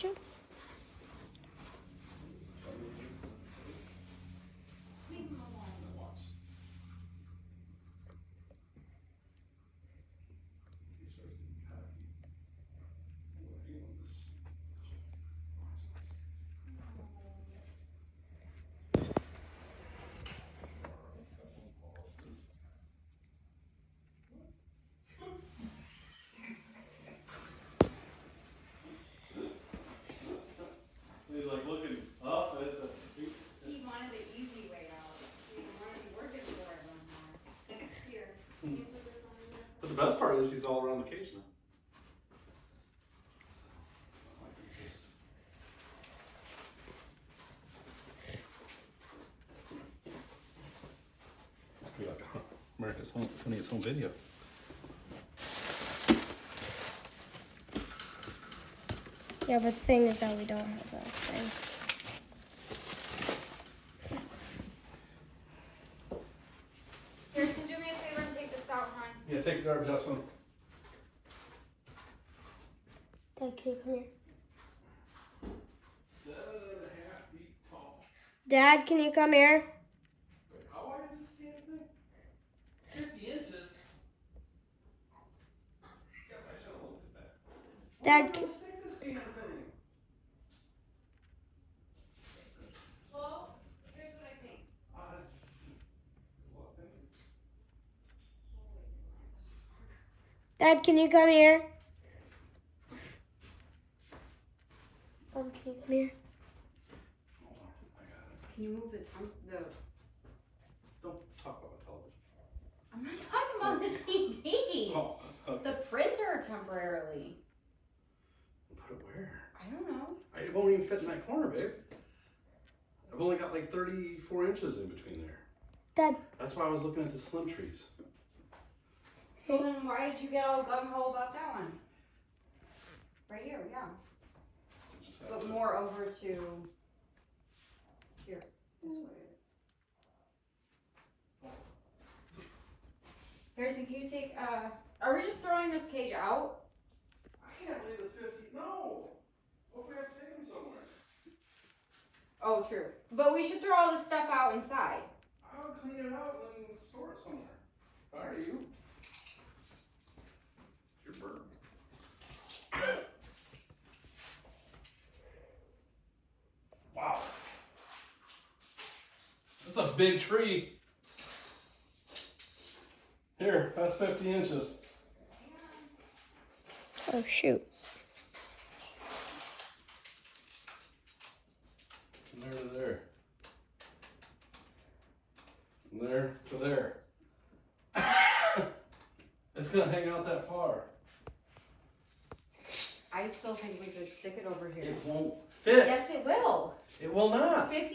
question? He's like looking up at the. He wanted the easy way out. He didn't want to be working for it anymore. Here, can you put this on there? But the best part is he's all around the cage now. Like it's just. Be like America's Funniest Home Video. Yeah, but the thing is that we don't have that thing. Kirsten, do me a favor and take this out, hon. Yeah, take the garbage out, son. Dad, can you come here? 7.5 feet tall. Dad, can you come here? Wait, how wide is this damn thing? 50 inches. Guess I should have looked at that. Dad, Where am I gonna stick this damn thing? Well, here's what I think. What thing? Dad, can you come here? Can you come here? Hold on, I got it. Can you move the Don't talk about my television. I'm not talking about the TV. Oh, okay. The printer temporarily. Put it where? I don't know. It won't even fit in that corner, babe. I've only got like 34 inches in between there. Dad, That's why I was looking at the slim trees. So then why did you get all gung-ho about that one? Right here, yeah. Just have But to- more over to here. This way. Harrison, can you take, are we just throwing this cage out? I can't believe it's 50. No! What if we have to take them somewhere? Oh, true. But we should throw all this stuff out inside. I would clean it out and then store it somewhere. If I were you. It's your bird. Wow. That's a big tree. Here, that's 50 inches. oh shoot. From there to there. From there to there. It's gonna hang out that far. I still think we could stick it over here. It won't fit. Yes, it will. It will not. 50